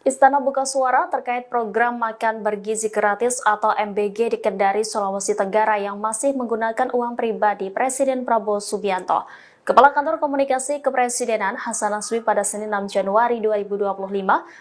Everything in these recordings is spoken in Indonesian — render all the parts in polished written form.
Istana buka suara terkait program makan bergizi gratis atau MBG di Kendari, Sulawesi Tenggara yang masih menggunakan uang pribadi Presiden Prabowo Subianto. Kepala Kantor Komunikasi Kepresidenan Hasan Nasbi pada Senin 6 Januari 2025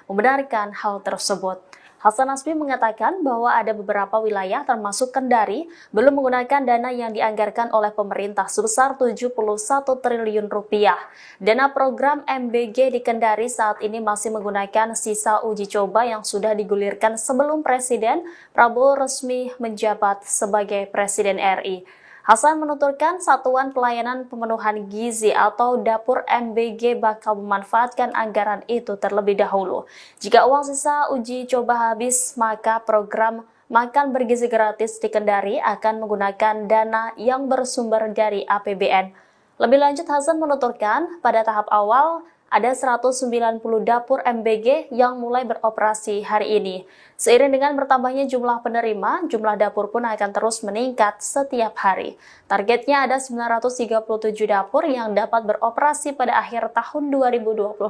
membenarkan hal tersebut. Hasan Nasbi mengatakan bahwa ada beberapa wilayah termasuk Kendari belum menggunakan dana yang dianggarkan oleh pemerintah sebesar 71 triliun rupiah. Dana program MBG di Kendari saat ini masih menggunakan sisa uji coba yang sudah digulirkan sebelum Presiden Prabowo resmi menjabat sebagai Presiden RI. Hasan menuturkan Satuan Pelayanan Pemenuhan Gizi atau Dapur MBG bakal memanfaatkan anggaran itu terlebih dahulu. Jika uang sisa uji coba habis, maka program makan bergizi gratis di Kendari akan menggunakan dana yang bersumber dari APBN. Lebih lanjut, Hasan menuturkan pada tahap awal ada 190 dapur MBG yang mulai beroperasi hari ini. Seiring dengan bertambahnya jumlah penerima, jumlah dapur pun akan terus meningkat setiap hari. Targetnya ada 937 dapur yang dapat beroperasi pada akhir tahun 2025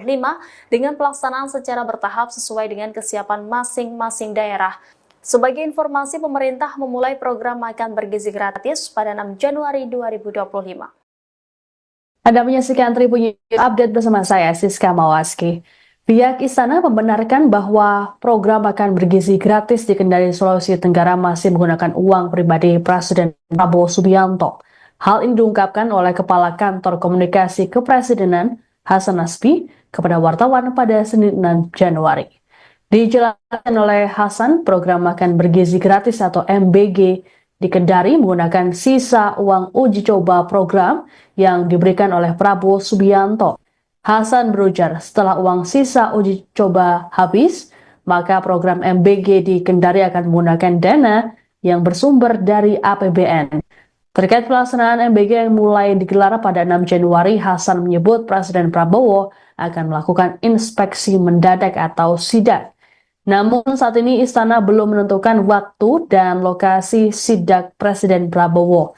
dengan pelaksanaan secara bertahap sesuai dengan kesiapan masing-masing daerah. Sebagai informasi, pemerintah memulai program makan bergizi gratis pada 6 Januari 2025. Anda menyaksikan Tribun Update bersama saya, Siska Mawaski. Pihak Istana membenarkan bahwa program makan bergizi gratis di Kendari, Sulawesi Tenggara masih menggunakan uang pribadi Presiden Prabowo Subianto. Hal ini diungkapkan oleh Kepala Kantor Komunikasi Kepresidenan Hasan Nasbi kepada wartawan pada Senin 6 Januari. Dijelaskan oleh Hasan, program makan bergizi gratis atau MBG di Kendari menggunakan sisa uang uji coba program yang diberikan oleh Prabowo Subianto. Hasan berujar, setelah uang sisa uji coba habis, maka program MBG di Kendari akan menggunakan dana yang bersumber dari APBN. Terkait pelaksanaan MBG yang mulai digelar pada 6 Januari, Hasan menyebut Presiden Prabowo akan melakukan inspeksi mendadak atau sidak. Namun saat ini Istana belum menentukan waktu dan lokasi sidak Presiden Prabowo.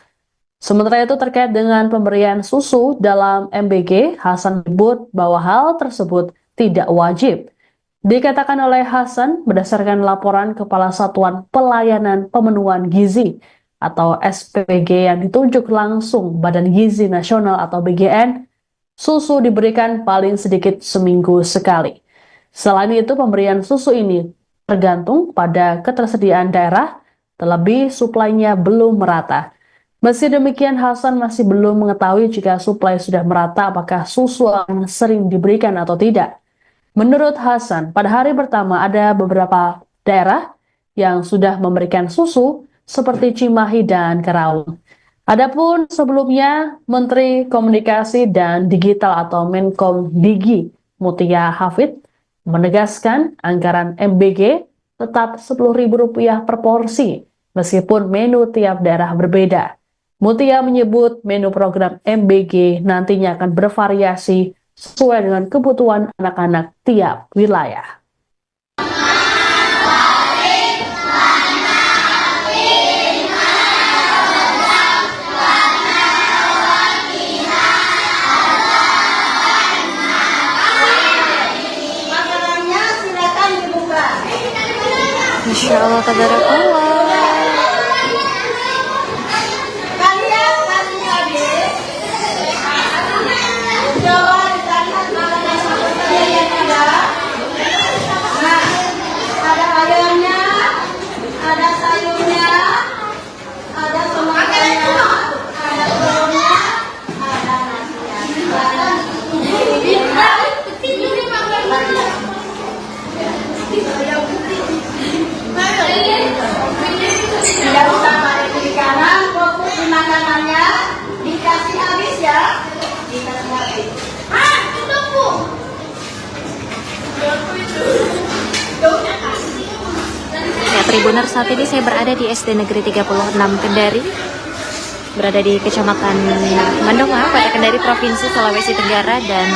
Sementara itu terkait dengan pemberian susu dalam MBG, Hasan menyebut bahwa hal tersebut tidak wajib. Dikatakan oleh Hasan berdasarkan laporan Kepala Satuan Pelayanan Pemenuhan Gizi atau SPPG yang ditunjuk langsung Badan Gizi Nasional atau BGN, susu diberikan paling sedikit seminggu sekali. Selain itu, pemberian susu ini tergantung pada ketersediaan daerah, terlebih suplainya belum merata. Meski demikian, Hasan masih belum mengetahui jika suplai sudah merata apakah susu akan sering diberikan atau tidak. Menurut Hasan, pada hari pertama ada beberapa daerah yang sudah memberikan susu seperti Cimahi dan Karawang. Adapun sebelumnya, Menteri Komunikasi dan Digital atau Menkom Digi Mutia Hafid menegaskan anggaran MBG tetap Rp10.000 per porsi, meskipun menu tiap daerah berbeda. Mutia menyebut menu program MBG nantinya akan bervariasi sesuai dengan kebutuhan anak-anak tiap wilayah. Masya Allah, tabarakallah. Ada ayamnya, ada sayurnya, ada semuanya, ada telurnya, ada tidak usah balik kiri kanan, fokus di makanannya, dikasih habis ya, dikasih habis. Tunggu. Ya, Tribuners, saat ini saya berada di SD Negeri 36 Kendari, berada di Kecamatan Mandonga, Kota Kendari, Provinsi Sulawesi Tenggara, dan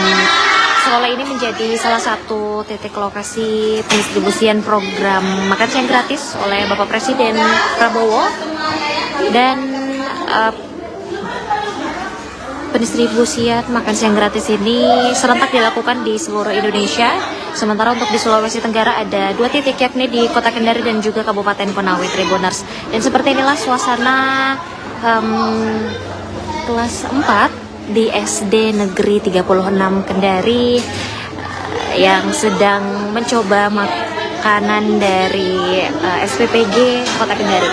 sekolah ini menjadi salah satu titik lokasi pendistribusian program makan siang gratis oleh Bapak Presiden Prabowo, dan pendistribusian makan siang gratis ini serentak dilakukan di seluruh Indonesia Sementara untuk di Sulawesi Tenggara ada 2 titik, yakni di Kota Kendari dan juga Kabupaten Konawe, Tribuners. Dan seperti inilah suasana kelas 4 di SD Negeri 36 Kendari yang sedang mencoba makanan dari SPPG Kota Kendari.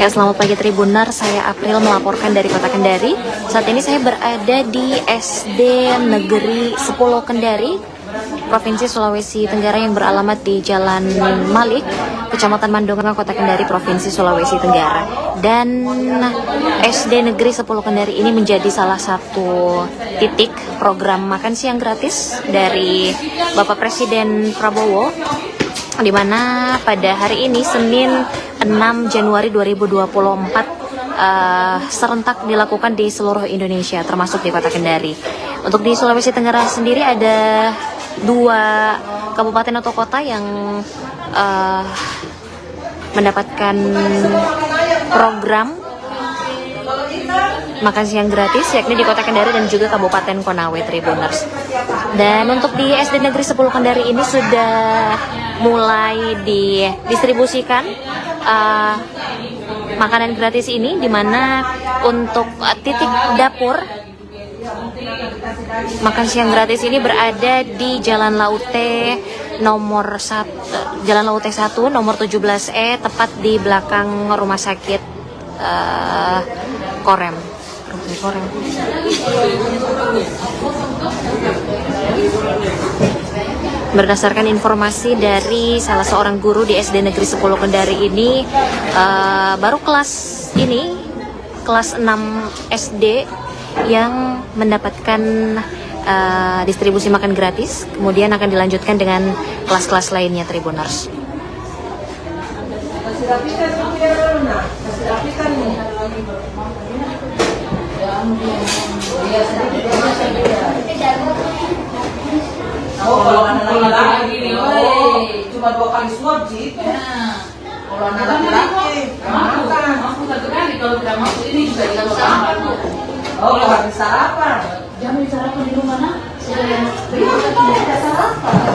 Ya, selamat pagi Tribuner, saya April melaporkan dari Kota Kendari. Saat ini saya berada di SD Negeri 10 Kendari, Provinsi Sulawesi Tenggara yang beralamat di Jalan Malik, Kecamatan Mandonga, Kota Kendari, Provinsi Sulawesi Tenggara. Dan SD Negeri 10 Kendari ini menjadi salah satu titik program makan siang gratis dari Bapak Presiden Prabowo, di mana pada hari ini Senin 6 Januari 2024 serentak dilakukan di seluruh Indonesia termasuk di Kota Kendari. Untuk di Sulawesi Tenggara sendiri ada 2 kabupaten atau kota yang mendapatkan program makan siang gratis, yakni di Kota Kendari dan juga Kabupaten Konawe, Tribuners. Dan untuk di SD Negeri 10 Kendari ini sudah mulai didistribusikan makanan gratis ini, di mana untuk titik dapur makan siang gratis ini berada di Jalan Laute nomor 1, Jalan Laute 1 nomor 17E, tepat di belakang rumah sakit Korem. Berdasarkan informasi dari salah seorang guru di SD Negeri 10 Kendari ini, baru kelas 6 SD yang mendapatkan distribusi makan gratis, kemudian akan dilanjutkan dengan kelas-kelas lainnya, Tribuners. Kalau anak laki-laki cuma 2 kali swab sih. Kalau anak laki-laki mampu 1 kali, kalau tidak mampu ini juga dikasih sarapan. Oh, kalau habis sarapan. Jangan sarapan di rumah nak. Tidak sarapan.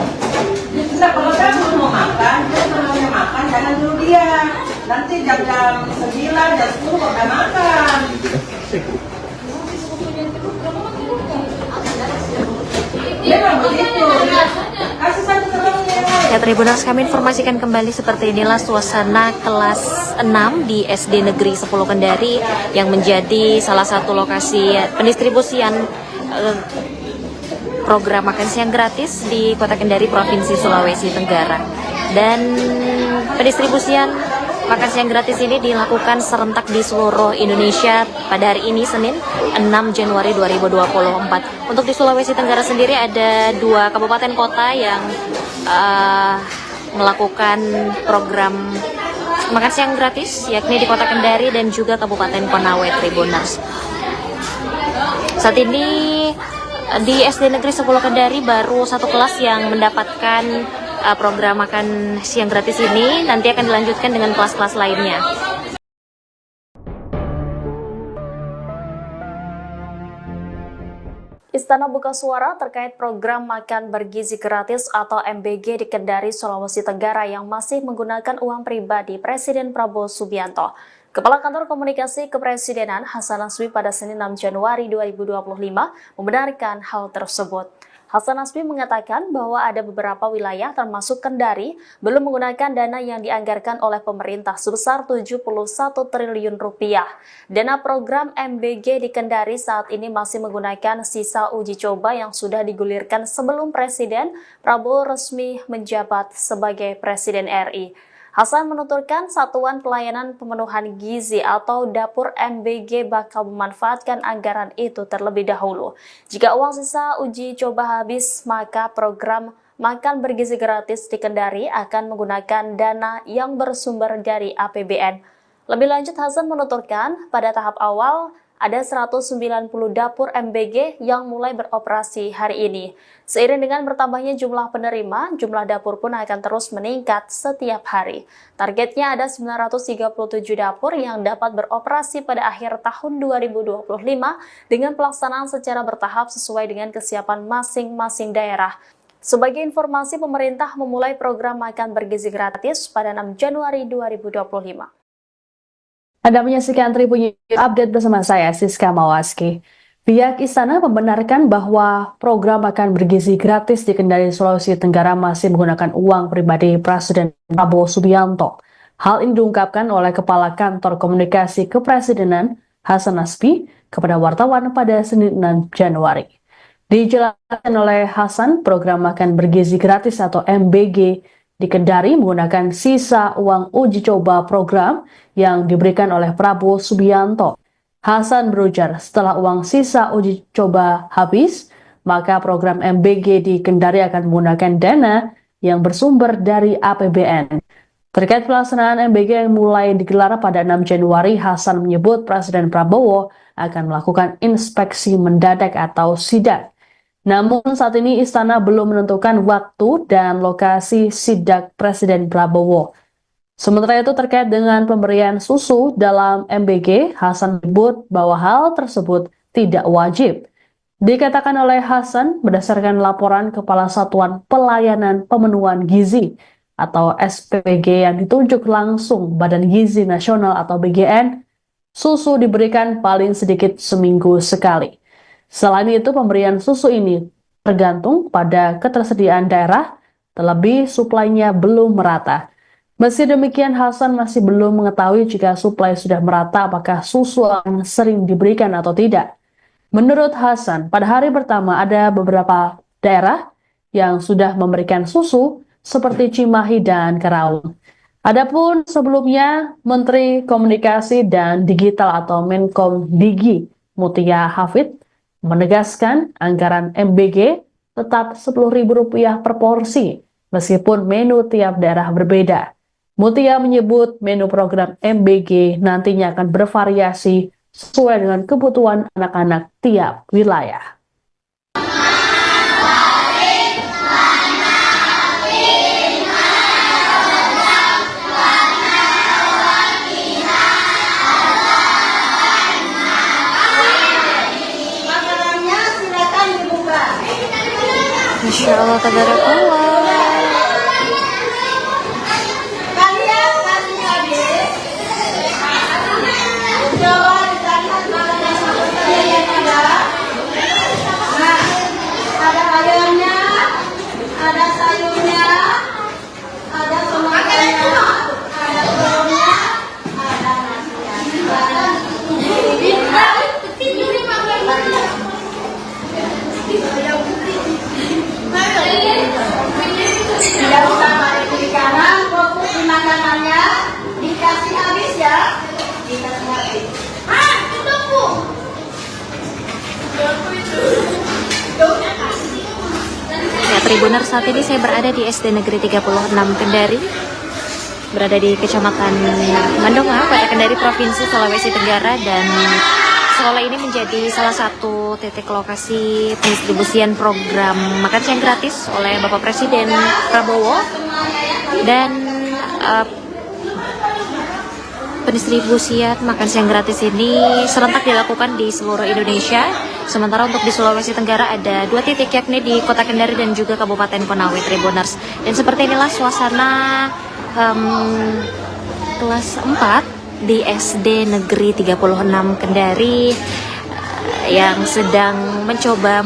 Tidak, kalau kamu mau makan, dia namanya makan, jangan dulu dia. Nanti jam 9, jam 10 udah makan. Ya, Tribuners, kami informasikan kembali seperti inilah suasana kelas 6 di SD Negeri 10 Kendari yang menjadi salah satu lokasi pendistribusian program makan siang gratis di Kota Kendari, Provinsi Sulawesi Tenggara. Dan pendistribusian makan siang gratis ini dilakukan serentak di seluruh Indonesia pada hari ini, Senin 6 Januari 2024. Untuk di Sulawesi Tenggara sendiri ada 2 kabupaten kota yang melakukan program makan siang gratis, yakni di Kota Kendari dan juga Kabupaten Konawe, Tribuners. Saat ini di SD Negeri 10 Kendari baru 1 kelas yang mendapatkan program makan siang gratis ini, nanti akan dilanjutkan dengan kelas-kelas lainnya. Istana buka suara terkait program makan bergizi gratis atau MBG di Kendari, Sulawesi Tenggara yang masih menggunakan uang pribadi Presiden Prabowo Subianto. Kepala Kantor Komunikasi Kepresidenan Hasan Naswi pada Senin 6 Januari 2025 membenarkan hal tersebut. Hasan Nasbi mengatakan bahwa ada beberapa wilayah termasuk Kendari belum menggunakan dana yang dianggarkan oleh pemerintah sebesar 71 triliun rupiah. Dana program MBG di Kendari saat ini masih menggunakan sisa uji coba yang sudah digulirkan sebelum Presiden Prabowo resmi menjabat sebagai Presiden RI. Hasan menuturkan Satuan Pelayanan Pemenuhan Gizi atau Dapur MBG bakal memanfaatkan anggaran itu terlebih dahulu. Jika uang sisa uji coba habis, maka program makan bergizi gratis di Kendari akan menggunakan dana yang bersumber dari APBN. Lebih lanjut, Hasan menuturkan pada tahap awal ada 190 dapur MBG yang mulai beroperasi hari ini. Seiring dengan bertambahnya jumlah penerima, jumlah dapur pun akan terus meningkat setiap hari. Targetnya ada 937 dapur yang dapat beroperasi pada akhir tahun 2025 dengan pelaksanaan secara bertahap sesuai dengan kesiapan masing-masing daerah. Sebagai informasi, pemerintah memulai program makan bergizi gratis pada 6 Januari 2025. Anda menyaksikan Tribun Update bersama saya, Siska Mawaski. Pihak Istana membenarkan bahwa program makan bergizi gratis di Kendari, Sulawesi Tenggara masih menggunakan uang pribadi Presiden Prabowo Subianto. Hal ini diungkapkan oleh Kepala Kantor Komunikasi Kepresidenan Hasan Nasbi kepada wartawan pada Senin 6 Januari. Dijelaskan oleh Hasan, program makan bergizi gratis atau MBG di Kendari menggunakan sisa uang uji coba program yang diberikan oleh Prabowo Subianto. Hasan berujar, setelah uang sisa uji coba habis, maka program MBG di Kendari akan menggunakan dana yang bersumber dari APBN. Terkait pelaksanaan MBG yang mulai digelar pada 6 Januari, Hasan menyebut Presiden Prabowo akan melakukan inspeksi mendadak atau sidak. Namun saat ini Istana belum menentukan waktu dan lokasi sidak Presiden Prabowo. Sementara itu terkait dengan pemberian susu dalam MBG, Hasan menyebut bahwa hal tersebut tidak wajib. Dikatakan oleh Hasan berdasarkan laporan Kepala Satuan Pelayanan Pemenuhan Gizi atau SPG yang ditunjuk langsung Badan Gizi Nasional atau BGN, susu diberikan paling sedikit seminggu sekali. Selain itu, pemberian susu ini tergantung pada ketersediaan daerah, terlebih suplainya belum merata. Meski demikian, Hasan masih belum mengetahui jika suplai sudah merata apakah susu akan sering diberikan atau tidak. Menurut Hasan, pada hari pertama ada beberapa daerah yang sudah memberikan susu seperti Cimahi dan Karawang. Adapun sebelumnya, Menteri Komunikasi dan Digital atau Menkom Digi Mutia Hafid menegaskan anggaran MBG tetap Rp10.000 per porsi, meskipun menu tiap daerah berbeda. Mutia menyebut menu program MBG nantinya akan bervariasi sesuai dengan kebutuhan anak-anak tiap wilayah. Masya Allah, tabarakallah. Kalian kasih habis. Coba dilihat makanan yang ada. Nah, ada ayamnya, ada sayurnya, ada semuanya, ada telurnya, ada nasinya. Tidak usah balik kiri kanan, fokus di makanannya, dikasih habis ya, dikasih habis. Tunggu. Ya, Tribuners, saat ini saya berada di SD Negeri 36 Kendari, berada di Kecamatan Mandonga, Kota Kendari, Provinsi Sulawesi Tenggara, dan sekolah ini menjadi salah satu titik lokasi pendistribusian program makan siang gratis oleh Bapak Presiden Prabowo, dan pendistribusian makan siang gratis ini serentak dilakukan di seluruh Indonesia. Sementara untuk di Sulawesi Tenggara ada 2 titik, yakni di Kota Kendari dan juga Kabupaten Konawe, Tribuners. Dan seperti inilah suasana kelas 4 di SD Negeri 36 Kendari yang sedang mencoba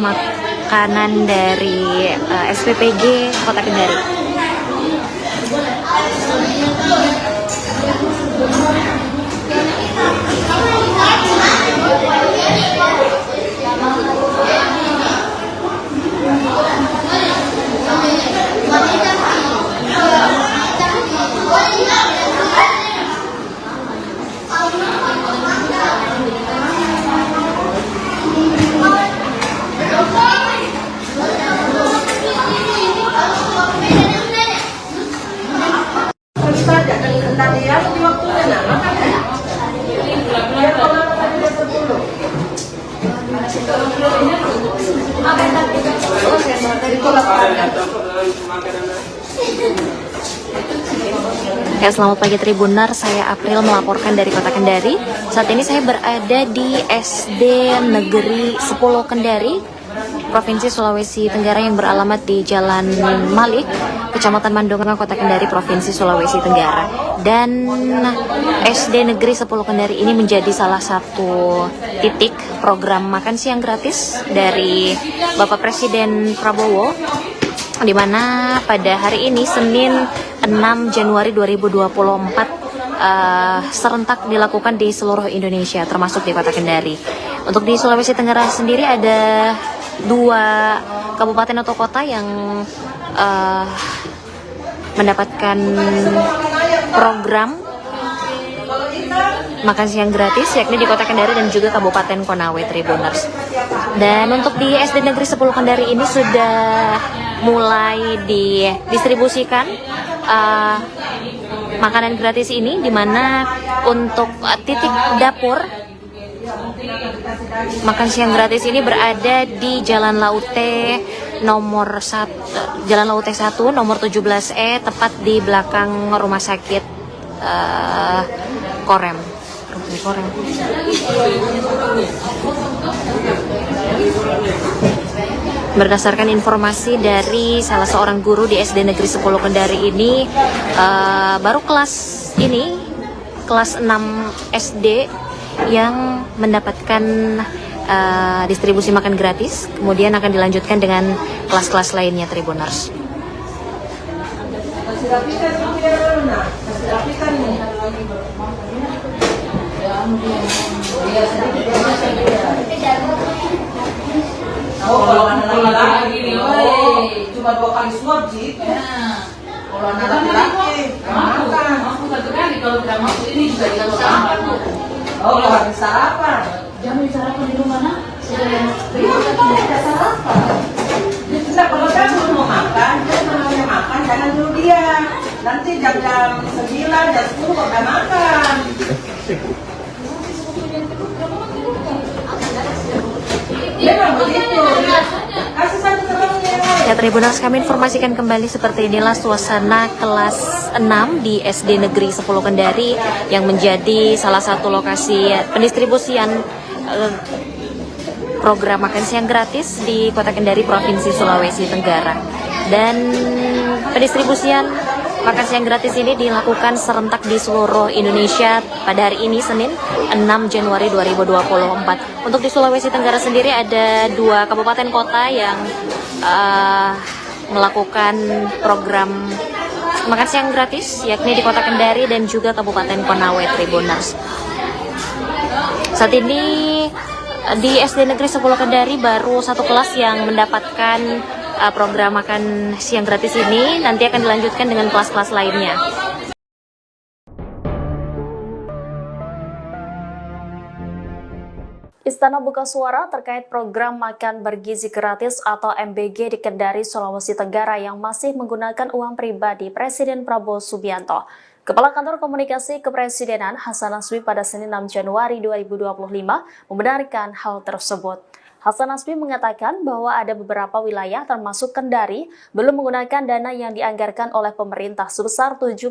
makanan dari SPPG Kota Kendari. Ya, selamat pagi Tribunar, saya April melaporkan dari Kota Kendari. Saat ini saya berada di SD Negeri 10 Kendari, Provinsi Sulawesi Tenggara yang beralamat di Jalan Malik, Kecamatan Mandonga, Kota Kendari, Provinsi Sulawesi Tenggara. Dan SD Negeri 10 Kendari ini menjadi salah satu titik program makan siang gratis dari Bapak Presiden Prabowo, di mana pada hari ini Senin 6 Januari 2024 serentak dilakukan di seluruh Indonesia termasuk di Kota Kendari. Untuk di Sulawesi Tenggara sendiri ada 2 kabupaten atau kota yang mendapatkan program makan siang gratis, yakni di Kota Kendari dan juga Kabupaten Konawe, Tribuners. Dan untuk di SD Negeri 10 Kendari ini sudah mulai didistribusikan makanan gratis ini, di mana untuk titik dapur makan siang gratis ini berada di Jalan Laute nomor 1, Jalan Laute 1 nomor 17E, tepat di belakang Rumah Sakit Korem. Berdasarkan informasi dari salah seorang guru di SD Negeri 10 Kendari ini, baru kelas 6 SD yang mendapatkan distribusi makan gratis, kemudian akan dilanjutkan dengan kelas-kelas lainnya, Tribuners. Kalau anak laki-laki nih, cuma 2 kali suap sih. Kalau anak laki-laki, mampu 1 kali. Kalau tidak mampu ini juga dikasih sarapan tuh. Oh, kalau habis sarapan. Jangan sarapan di rumah nak. Tidak sarapan. Tidak, kalau saya belum mau makan, dia namanya makan, jangan dulu dia. Nanti jam 9, jam 10 kok udah makan. Memang begitu. Kasih satu telurnya. Ya, Tribuners, kami informasikan kembali seperti inilah suasana kelas 6 di SD Negeri 10 Kendari yang menjadi salah satu lokasi pendistribusian program makan siang gratis di Kota Kendari, Provinsi Sulawesi Tenggara. Dan pendistribusian makan siang gratis ini dilakukan serentak di seluruh Indonesia pada hari ini, Senin 6 Januari 2024. Untuk di Sulawesi Tenggara sendiri ada 2 kabupaten kota yang melakukan program makan siang gratis, yakni di Kota Kendari dan juga Kabupaten Konawe, Tribuners. Saat ini di SD Negeri 10 Kendari baru 1 kelas yang mendapatkan program makan siang gratis ini, nanti akan dilanjutkan dengan kelas-kelas lainnya. Istana buka suara terkait program makan bergizi gratis atau MBG di Kendari, Sulawesi Tenggara yang masih menggunakan uang pribadi Presiden Prabowo Subianto. Kepala Kantor Komunikasi Kepresidenan Hasan Nasbi pada Senin 6 Januari 2025 membenarkan hal tersebut. Hasan Nasbi mengatakan bahwa ada beberapa wilayah termasuk Kendari belum menggunakan dana yang dianggarkan oleh pemerintah sebesar 71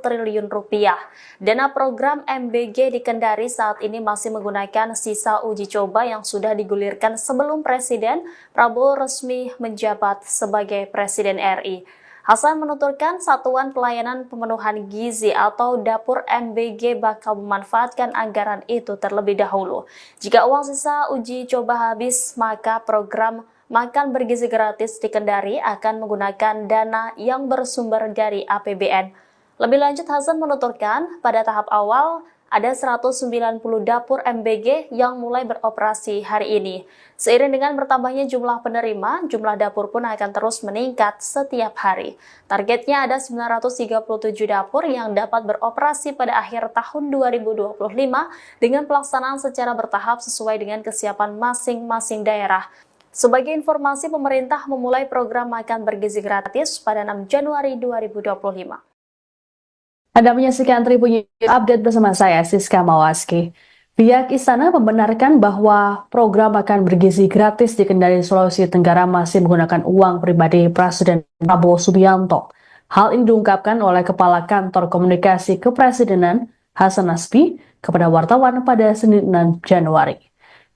triliun rupiah. Dana program MBG di Kendari saat ini masih menggunakan sisa uji coba yang sudah digulirkan sebelum Presiden Prabowo resmi menjabat sebagai Presiden RI. Hasan menuturkan satuan pelayanan pemenuhan gizi atau dapur MBG bakal memanfaatkan anggaran itu terlebih dahulu. Jika uang sisa uji coba habis, maka program makan bergizi gratis di Kendari akan menggunakan dana yang bersumber dari APBN. Lebih lanjut, Hasan menuturkan pada tahap awal ada 190 dapur MBG yang mulai beroperasi hari ini. Seiring dengan bertambahnya jumlah penerima, jumlah dapur pun akan terus meningkat setiap hari. Targetnya ada 937 dapur yang dapat beroperasi pada akhir tahun 2025 dengan pelaksanaan secara bertahap sesuai dengan kesiapan masing-masing daerah. Sebagai informasi, pemerintah memulai program makan bergizi gratis pada 6 Januari 2025. Anda menyaksikan Tribun Update bersama saya, Siska Mawaski. Pihak Istana membenarkan bahwa program makan bergizi gratis di Kendari, Sulawesi Tenggara masih menggunakan uang pribadi Presiden Prabowo Subianto. Hal ini diungkapkan oleh Kepala Kantor Komunikasi Kepresidenan Hasan Nasbi kepada wartawan pada Senin 6 Januari.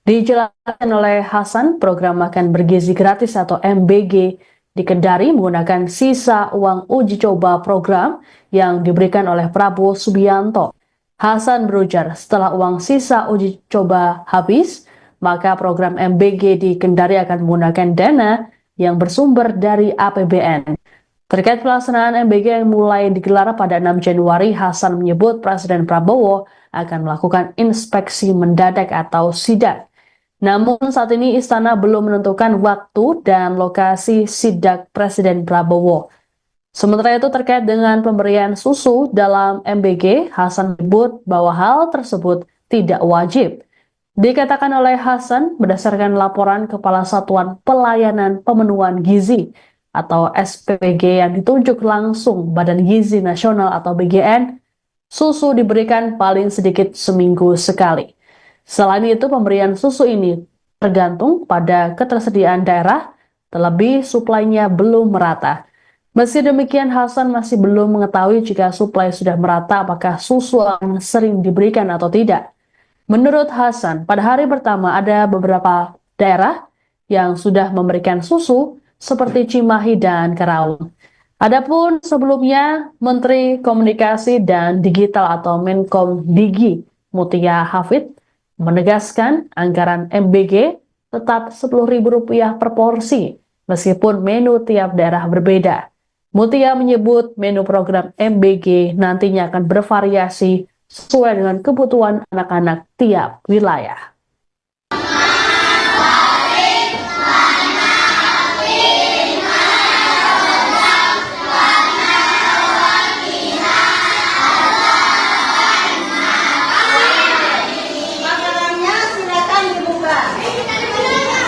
Dijelaskan oleh Hasan, program makan bergizi gratis atau MBG di Kendari menggunakan sisa uang uji coba program yang diberikan oleh Prabowo Subianto. Hasan berujar, setelah uang sisa uji coba habis, maka program MBG di Kendari akan menggunakan dana yang bersumber dari APBN. Terkait pelaksanaan MBG yang mulai digelar pada 6 Januari, Hasan menyebut Presiden Prabowo akan melakukan inspeksi mendadak atau sidak. Namun saat ini Istana belum menentukan waktu dan lokasi sidak Presiden Prabowo. Sementara itu terkait dengan pemberian susu dalam MBG, Hasan menyebut bahwa hal tersebut tidak wajib. Dikatakan oleh Hasan berdasarkan laporan Kepala Satuan Pelayanan Pemenuhan Gizi atau SPPG yang ditunjuk langsung Badan Gizi Nasional atau BGN, susu diberikan paling sedikit seminggu sekali. Selain itu, pemberian susu ini tergantung pada ketersediaan daerah, terlebih suplainya belum merata. Meski demikian, Hasan masih belum mengetahui jika suplai sudah merata apakah susu akan sering diberikan atau tidak. Menurut Hasan, pada hari pertama ada beberapa daerah yang sudah memberikan susu seperti Cimahi dan Karawang. Adapun sebelumnya, Menteri Komunikasi dan Digital atau Menkom Digi Mutia Hafid menegaskan anggaran MBG tetap Rp10.000 per porsi, meskipun menu tiap daerah berbeda. Mutia menyebut menu program MBG nantinya akan bervariasi sesuai dengan kebutuhan anak-anak tiap wilayah.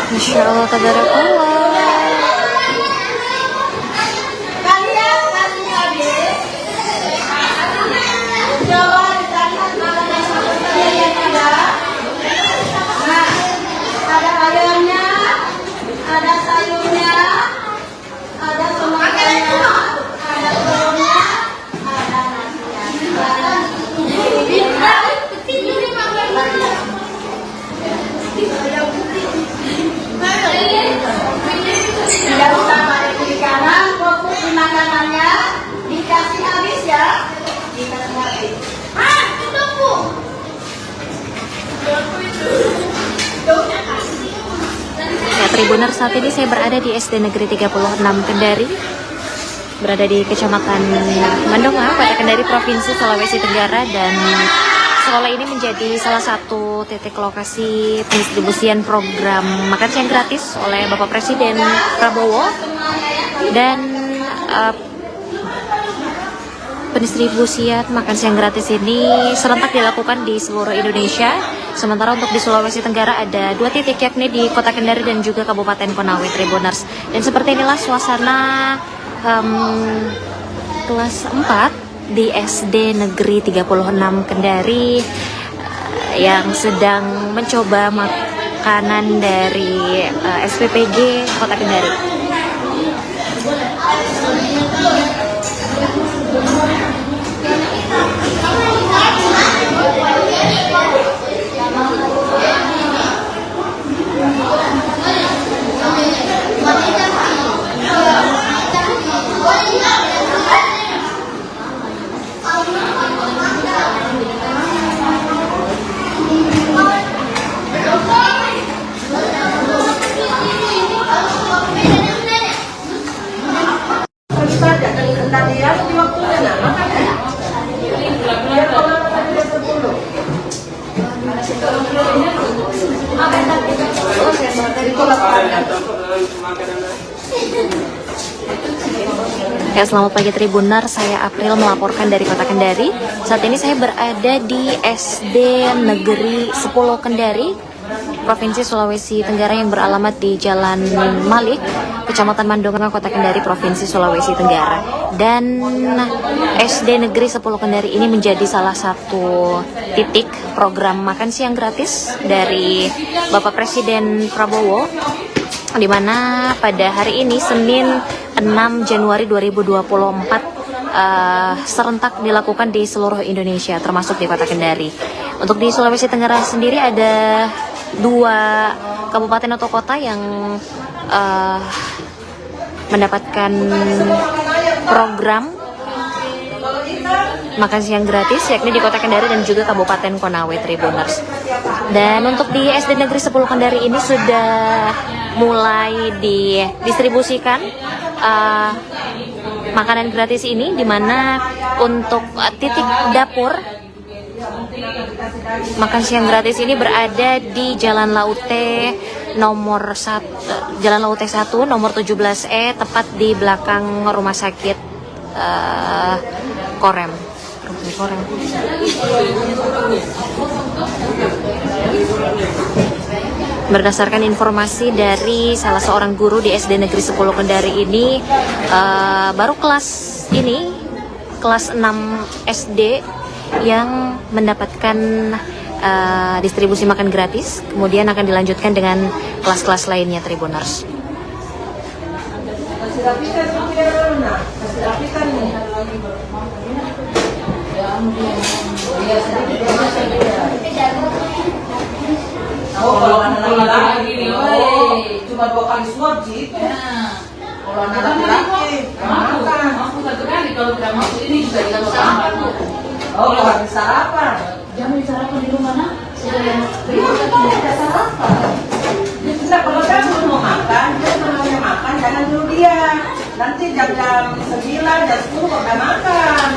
Masya Allah, tabarakallah. Kalian kasih habis. Coba dilihat makanan seperti yang ada. Nah, ada ayamnya, ada sayurnya, ada semuanya, ada telurnya, ada tidak usah balik kiri kanan, fokus di makanannya, dikasih habis ya, dikasih habis. Tunggu. Ya, Tribuners, saat ini saya berada di SD Negeri 36 Kendari, berada di Kecamatan Mandonga, Kota Kendari, Provinsi Sulawesi Tenggara, dan sekolah ini menjadi salah satu titik lokasi pendistribusian program makan siang gratis oleh Bapak Presiden Prabowo, dan pendistribusian makan siang gratis ini serentak dilakukan di seluruh Indonesia. Sementara untuk di Sulawesi Tenggara ada 2 titik, yakni di Kota Kendari dan juga Kabupaten Konawe, Tribuners. Dan seperti inilah suasana kelas 4 di SD Negeri 36 Kendari yang sedang mencoba makanan dari SPPG Kota Kendari. Ya, selamat pagi Tribunar, saya April melaporkan dari Kota Kendari. Saat ini saya berada di SD Negeri 10 Kendari, Provinsi Sulawesi Tenggara yang beralamat di Jalan Malik, Kecamatan Mandonga, Kota Kendari, Provinsi Sulawesi Tenggara. Dan SD Negeri 10 Kendari ini menjadi salah satu titik program makan siang gratis dari Bapak Presiden Prabowo, di mana pada hari ini Senin 6 Januari 2024 serentak dilakukan di seluruh Indonesia termasuk di Kota Kendari. Untuk di Sulawesi Tenggara sendiri ada 2 kabupaten atau kota yang mendapatkan program makan siang gratis, yakni di Kota Kendari dan juga Kabupaten Konawe, Tribuners. Dan untuk di SD Negeri 10 Kendari ini sudah mulai didistribusikan makanan gratis ini, di mana untuk titik dapur makan siang gratis ini berada di Jalan Laute nomor 1, Jalan Laute 1 nomor 17E, tepat di belakang rumah sakit Korem. Berdasarkan informasi dari salah seorang guru di SD Negeri 10 Kendari ini, baru kelas 6 SD yang mendapatkan distribusi makan gratis, kemudian akan dilanjutkan dengan kelas-kelas lainnya, Tribuners. Kalau anak laki-laki, cuma 2 kali suap gitu. Kalau anak laki-laki, mampu 1 kali. Kalau tidak mampu ini juga dikasih sarapan. Oh, kalau habis sarapan. Jangan sarapan di rumah nak. Sudah ada sarapan. Tidak, kalau kamu mau makan, dia namanya makan, jangan dulu dia. Nanti jam 9, jam 10 udah makan.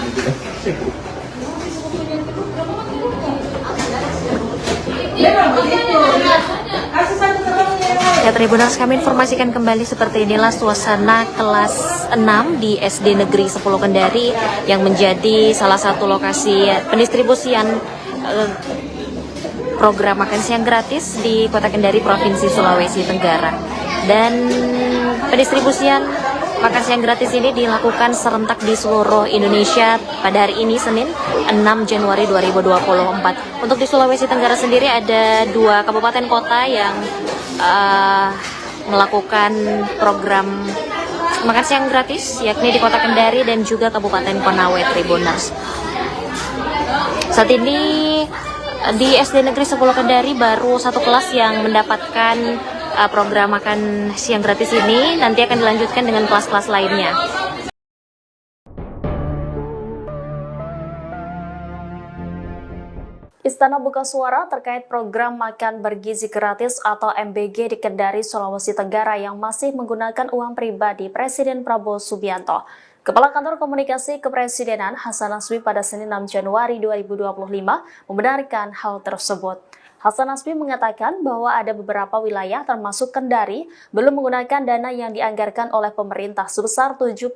Ya, Tribuners, kami informasikan kembali seperti inilah suasana kelas 6 di SD Negeri 10 Kendari yang menjadi salah satu lokasi pendistribusian program makan siang gratis di Kota Kendari, Provinsi Sulawesi Tenggara. Dan pendistribusian makan siang gratis ini dilakukan serentak di seluruh Indonesia pada hari ini Senin 6 Januari 2024. Untuk di Sulawesi Tenggara sendiri ada 2 kabupaten kota yang melakukan program makan siang gratis, yakni di Kota Kendari dan juga Kabupaten Konawe, Tribuners. Saat ini di SD Negeri 10 Kendari baru 1 kelas yang mendapatkan program makan siang gratis ini, nanti akan dilanjutkan dengan kelas-kelas lainnya. Istana buka suara terkait program makan bergizi gratis atau MBG di Kendari, Sulawesi Tenggara yang masih menggunakan uang pribadi Presiden Prabowo Subianto. Kepala Kantor Komunikasi Kepresidenan Hasan Nasbi pada Senin 6 Januari 2025 membenarkan hal tersebut. Hasan Nasbi mengatakan bahwa ada beberapa wilayah termasuk Kendari belum menggunakan dana yang dianggarkan oleh pemerintah sebesar 71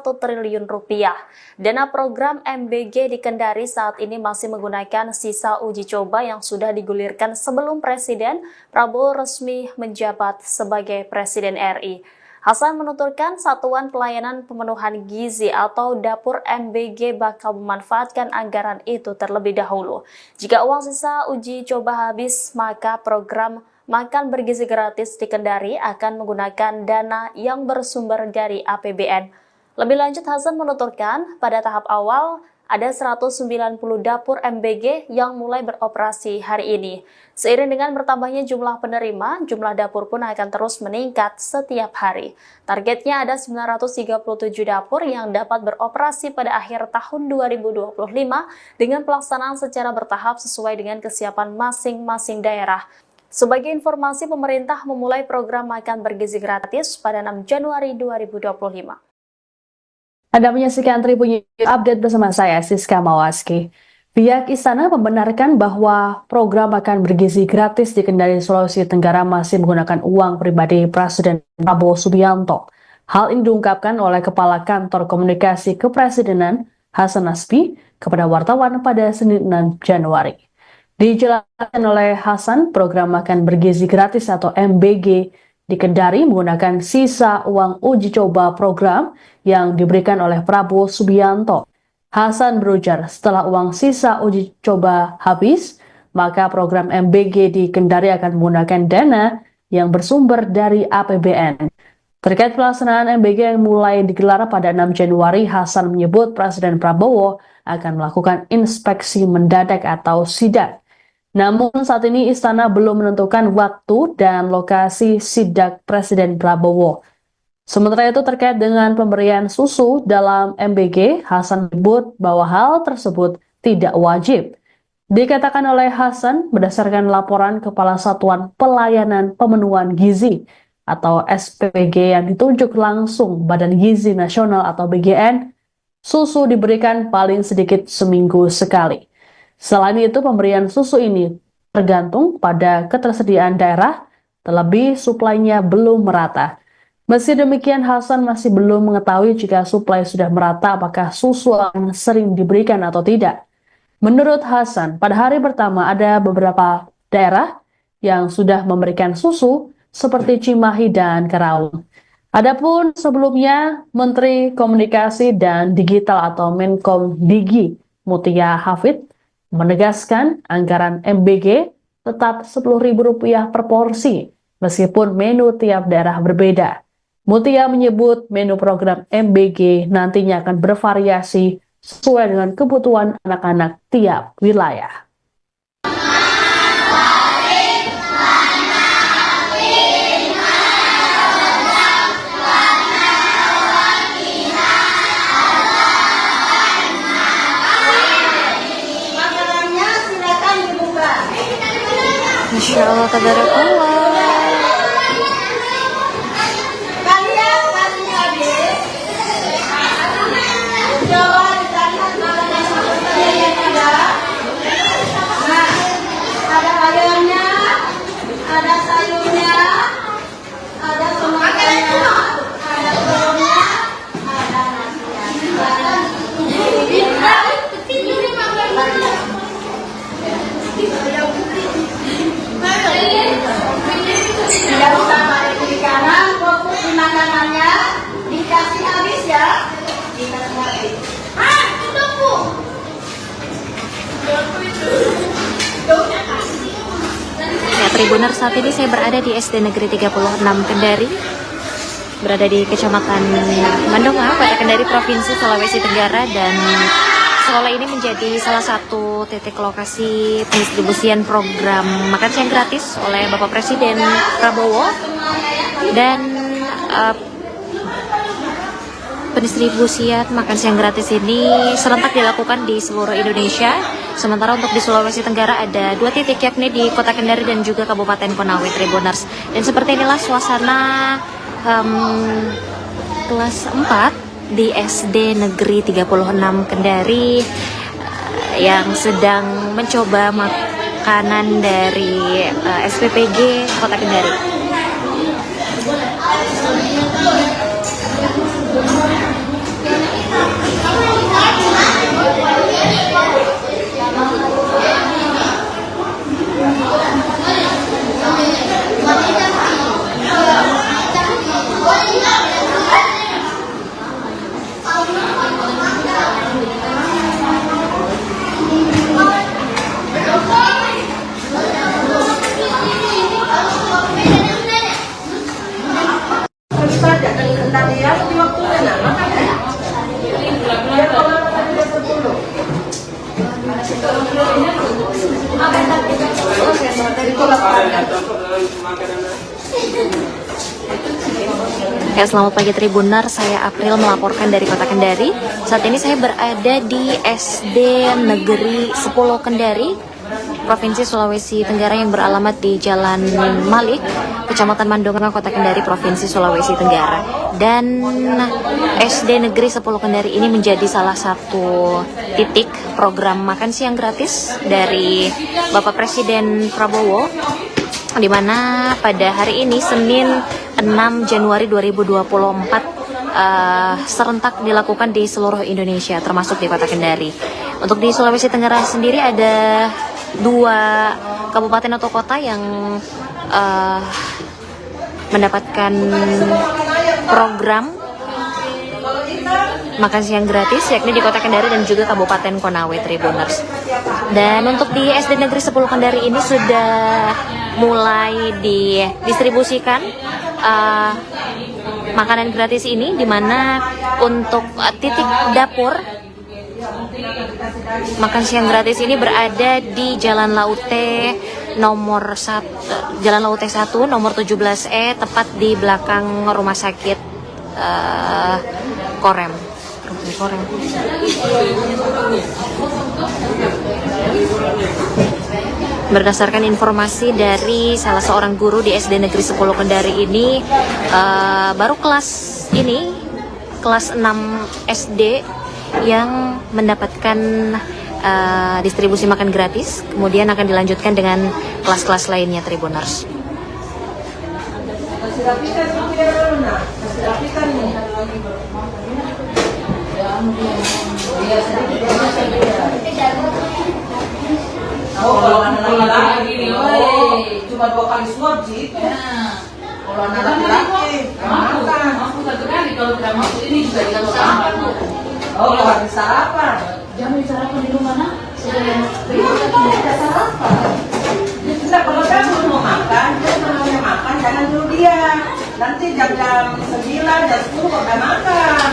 triliun rupiah. Dana program MBG di Kendari saat ini masih menggunakan sisa uji coba yang sudah digulirkan sebelum Presiden Prabowo resmi menjabat sebagai Presiden RI. Hasan menuturkan satuan pelayanan pemenuhan gizi atau dapur MBG bakal memanfaatkan anggaran itu terlebih dahulu. Jika uang sisa uji coba habis, maka program makan bergizi gratis di Kendari akan menggunakan dana yang bersumber dari APBN. Lebih lanjut, Hasan menuturkan pada tahap awal ada 190 dapur MBG yang mulai beroperasi hari ini. Seiring dengan bertambahnya jumlah penerima, jumlah dapur pun akan terus meningkat setiap hari. Targetnya ada 937 dapur yang dapat beroperasi pada akhir tahun 2025 dengan pelaksanaan secara bertahap sesuai dengan kesiapan masing-masing daerah. Sebagai informasi, pemerintah memulai program makan bergizi gratis pada 6 Januari 2025. Anda menyaksikan Tribun Update bersama saya, Siska Mawaski. Pihak Istana membenarkan bahwa program makan bergizi gratis di Kendari, Sulawesi Tenggara masih menggunakan uang pribadi Presiden Prabowo Subianto. Hal ini diungkapkan oleh Kepala Kantor Komunikasi Kepresidenan Hasan Nasbi kepada wartawan pada Senin 6 Januari. Dijelaskan oleh Hasan, program makan bergizi gratis atau MBG di Kendari menggunakan sisa uang uji coba program yang diberikan oleh Prabowo Subianto. Hasan berujar, setelah uang sisa uji coba habis, maka program MBG di Kendari akan menggunakan dana yang bersumber dari APBN. Terkait pelaksanaan MBG yang mulai digelar pada 6 Januari, Hasan menyebut Presiden Prabowo akan melakukan inspeksi mendadak atau sidak. Namun saat ini Istana belum menentukan waktu dan lokasi sidak Presiden Prabowo. Sementara itu terkait dengan pemberian susu dalam MBG, Hasan menyebut bahwa hal tersebut tidak wajib. Dikatakan oleh Hasan berdasarkan laporan Kepala Satuan Pelayanan Pemenuhan Gizi atau SPPG yang ditunjuk langsung Badan Gizi Nasional atau BGN, susu diberikan paling sedikit seminggu sekali. Selain itu, pemberian susu ini tergantung pada ketersediaan daerah, terlebih suplainya belum merata. Meski demikian, Hasan masih belum mengetahui jika suplai sudah merata apakah susu akan sering diberikan atau tidak. Menurut Hasan, pada hari pertama ada beberapa daerah yang sudah memberikan susu, seperti Cimahi dan Karawang. Adapun sebelumnya, Menteri Komunikasi dan Digital atau Menkom Digi Mutia Hafid menegaskan anggaran MBG tetap Rp10.000 per porsi, meskipun menu tiap daerah berbeda. Mutia menyebut menu program MBG nantinya akan bervariasi sesuai dengan kebutuhan anak-anak tiap wilayah. Masya Allah, tabarakallah. Kalian kasih habis. Coba dilihat makanan yang ada. Nah, ada ayamnya, ada sayurnya, ada semuanya, ada telurnya, ada tidak usah balik kiri kanan, fokus di makanannya, dikasih habis ya, dikasih habis. Tunggu. Ya, Tribuners, saat ini saya berada di SD Negeri 36 Kendari, berada di Kecamatan Mandonga, Kota Kendari, Provinsi Sulawesi Tenggara, dan sekolah ini menjadi salah satu titik lokasi pendistribusian program makan siang gratis oleh Bapak Presiden Prabowo, dan pendistribusian makan siang gratis ini serentak dilakukan di seluruh Indonesia. Sementara untuk di Sulawesi Tenggara ada 2 titik, yakni di Kota Kendari dan juga Kabupaten Konawe, Tribuners. Dan seperti inilah suasana kelas 4 di SD Negeri 36 Kendari yang sedang mencoba makanan dari SPPG Kota Kendari. Ya, selamat pagi Tribuner, saya April melaporkan dari Kota Kendari. Saat ini saya berada di SD Negeri 10 Kendari, Provinsi Sulawesi Tenggara, yang beralamat di Jalan Malik, Kecamatan Mandonga, Kota Kendari, Provinsi Sulawesi Tenggara. Dan SD Negeri 10 Kendari ini menjadi salah satu titik program makan siang gratis dari Bapak Presiden Prabowo, di mana pada hari ini Senin 6 Januari 2024 serentak dilakukan di seluruh Indonesia, termasuk di Kota Kendari. Untuk di Sulawesi Tenggara sendiri ada 2 kabupaten atau kota yang mendapatkan program makan siang gratis, yakni di Kota Kendari dan juga Kabupaten Konawe, Tribuners. Dan untuk di SD Negeri 10 Kendari ini sudah mulai didistribusikan makanan gratis ini, di mana untuk titik dapur makan siang gratis ini berada di Jalan Laute nomor 1, Jalan Laute 1 nomor 17E, tepat di belakang rumah sakit Korem. Berdasarkan informasi dari salah seorang guru di SD Negeri 10 Kendari ini, baru kelas 6 SD yang mendapatkan distribusi makan gratis, kemudian akan dilanjutkan dengan kelas-kelas lainnya, Tribuners. Kalau anak laki-laki, cuma 2 kali swab gitu. Kalau anak laki-laki, mampu 1 kali. Kalau tidak mampu, ini juga dikasih sarapan. Oh, kalau habis sarapan. Jangan sarapan di rumah, nak. Tidak sarapan. Tidak, kalau kamu mau makan, dia namanya makan, jangan dulu dia. Nanti jam 9, jam 10 udah makan.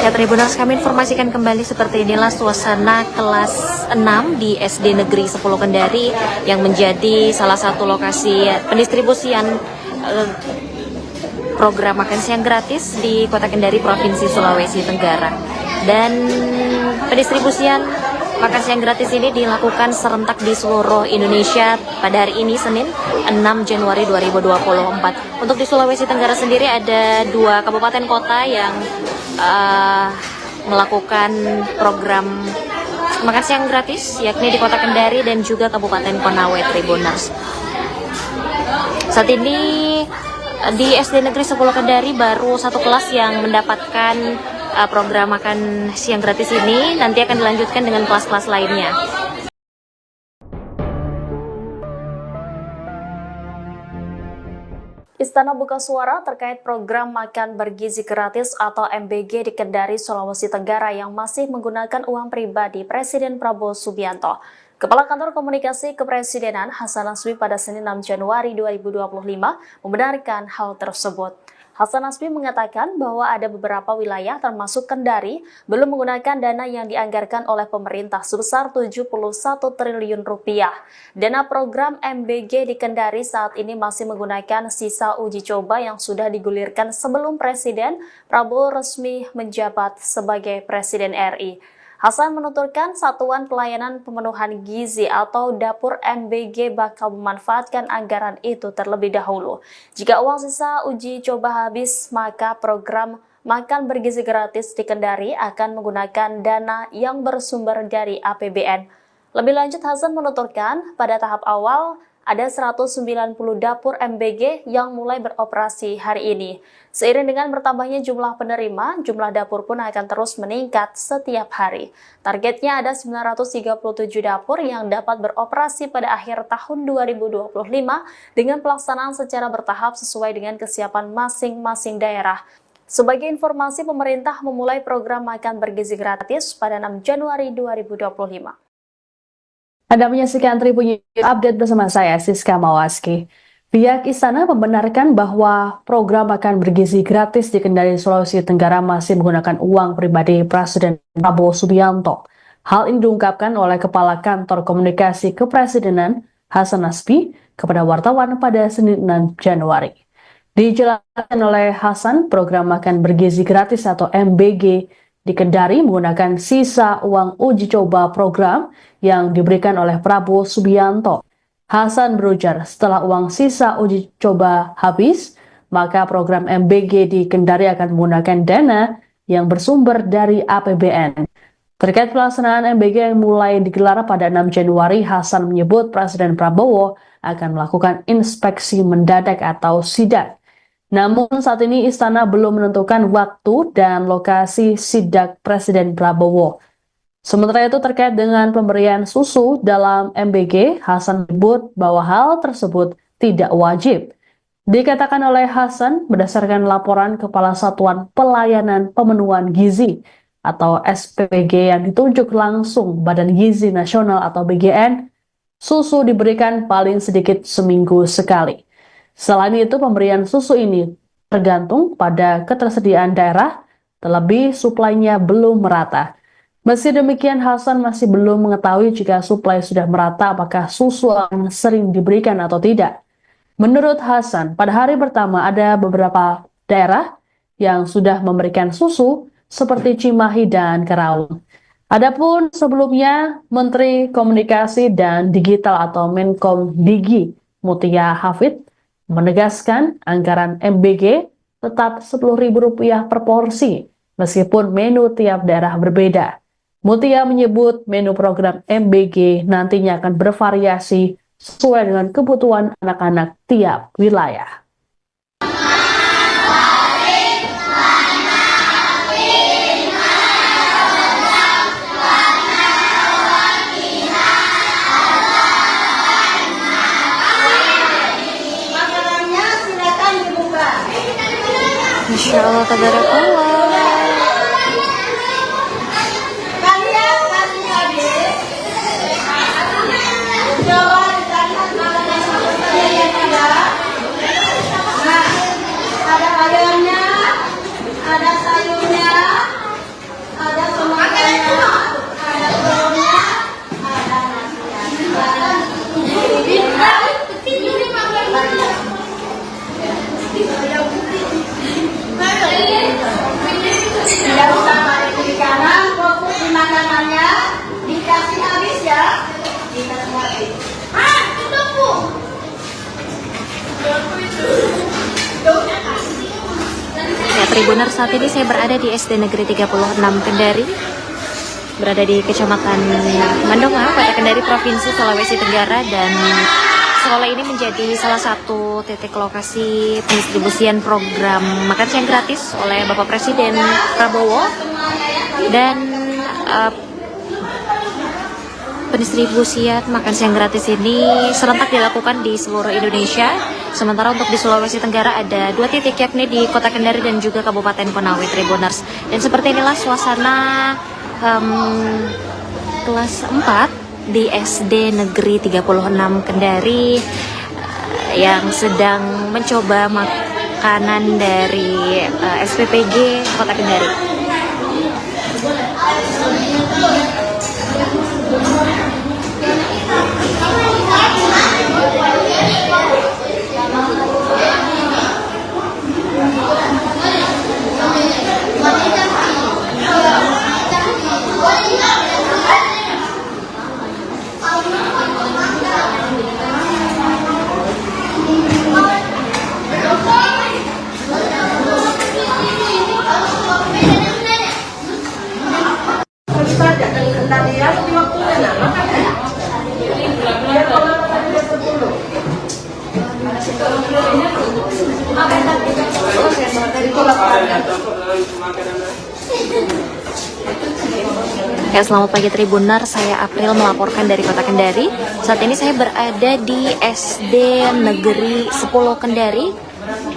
Ya, Tribuners, kami informasikan kembali seperti inilah suasana kelas 6 di SD Negeri 10 Kendari yang menjadi salah satu lokasi pendistribusian program makan siang gratis di Kota Kendari, Provinsi Sulawesi Tenggara. Dan pendistribusian makan siang gratis ini dilakukan serentak di seluruh Indonesia pada hari ini, Senin 6 Januari 2024. Untuk di Sulawesi Tenggara sendiri ada 2 kabupaten kota yang melakukan program makan siang gratis, yakni di Kota Kendari dan juga Kabupaten Konawe, Tribuners. Saat ini di SD Negeri 10 Kendari baru 1 kelas yang mendapatkan program makan siang gratis ini, nanti akan dilanjutkan dengan kelas-kelas lainnya. Istana buka suara terkait program makan bergizi gratis atau MBG di Kendari, Sulawesi Tenggara yang masih menggunakan uang pribadi Presiden Prabowo Subianto. Kepala Kantor Komunikasi Kepresidenan Hasan Nasbi pada Senin 6 Januari 2025 membenarkan hal tersebut. Hasan Nasbi mengatakan bahwa ada beberapa wilayah termasuk Kendari belum menggunakan dana yang dianggarkan oleh pemerintah sebesar 71 triliun rupiah. Dana program MBG di Kendari saat ini masih menggunakan sisa uji coba yang sudah digulirkan sebelum Presiden Prabowo resmi menjabat sebagai Presiden RI. Hasan menuturkan Satuan Pelayanan Pemenuhan Gizi atau Dapur MBG bakal memanfaatkan anggaran itu terlebih dahulu. Jika uang sisa uji coba habis, maka program makan bergizi gratis di Kendari akan menggunakan dana yang bersumber dari APBN. Lebih lanjut, Hasan menuturkan pada tahap awal ada 190 dapur MBG yang mulai beroperasi hari ini. Seiring dengan bertambahnya jumlah penerima, jumlah dapur pun akan terus meningkat setiap hari. Targetnya ada 937 dapur yang dapat beroperasi pada akhir tahun 2025 dengan pelaksanaan secara bertahap sesuai dengan kesiapan masing-masing daerah. Sebagai informasi, pemerintah memulai program makan bergizi gratis pada 6 Januari 2025. Anda menyaksikan Tribun Update bersama saya, Siska Mawaski. Pihak Istana membenarkan bahwa program makan bergizi gratis di Kendari, Sulawesi Tenggara masih menggunakan uang pribadi Presiden Prabowo Subianto. Hal ini diungkapkan oleh Kepala Kantor Komunikasi Kepresidenan Hasan Nasbi kepada wartawan pada Senin 6 Januari. Dijelaskan oleh Hasan, program makan bergizi gratis atau MBG di Kendari menggunakan sisa uang uji coba program yang diberikan oleh Prabowo Subianto. Hasan berujar, setelah uang sisa uji coba habis, maka program MBG di Kendari akan menggunakan dana yang bersumber dari APBN. Terkait pelaksanaan MBG yang mulai digelar pada 6 Januari, Hasan menyebut Presiden Prabowo akan melakukan inspeksi mendadak atau sidak. Namun saat ini Istana belum menentukan waktu dan lokasi sidak Presiden Prabowo. Sementara itu terkait dengan pemberian susu dalam MBG, Hasan menyebut bahwa hal tersebut tidak wajib. Dikatakan oleh Hasan berdasarkan laporan Kepala Satuan Pelayanan Pemenuhan Gizi atau SPG yang ditunjuk langsung Badan Gizi Nasional atau BGN, susu diberikan paling sedikit seminggu sekali. Selain itu, pemberian susu ini tergantung pada ketersediaan daerah, terlebih suplainya belum merata. Meski demikian, Hasan masih belum mengetahui jika suplai sudah merata apakah susu akan sering diberikan atau tidak. Menurut Hasan, pada hari pertama ada beberapa daerah yang sudah memberikan susu seperti Cimahi dan Karawang. Adapun sebelumnya, Menteri Komunikasi dan Digital atau Menkom Digi Mutia Hafid menegaskan anggaran MBG tetap Rp10.000 per porsi, meskipun menu tiap daerah berbeda. Mutia menyebut menu program MBG nantinya akan bervariasi sesuai dengan kebutuhan anak-anak tiap wilayah. Makanannya silakan dibuka. Masya Allah, tabarakallah. Kalian kasih habis. Coba ditanya makanan apa yang ada. Nah, ada ayamnya, ada sayurnya, ada semuanya, ada telurnya, ada tidak usah balik kiri kanan, fokus di makanannya, dikasih habis ya, dikasih habis. Tunggu. Ya, Tribuner, saat ini saya berada di SD Negeri 36 Kendari, berada di Kecamatan Mandonga, Kota Kendari, Provinsi Sulawesi Tenggara, dan sekolah ini menjadi salah satu titik lokasi pendistribusian program makan siang gratis oleh Bapak Presiden Prabowo, dan pendistribusian makan siang gratis ini serentak dilakukan di seluruh Indonesia. Sementara untuk di Sulawesi Tenggara ada 2 titik, yakni di Kota Kendari dan juga Kabupaten Konawe, Tribuners. Dan seperti inilah suasana kelas 4 di SD Negeri 36 Kendari yang sedang mencoba makanan dari SPPG Kota Kendari. Ya, selamat pagi Tribuner, saya April melaporkan dari Kota Kendari. Saat ini saya berada di SD Negeri 10 Kendari,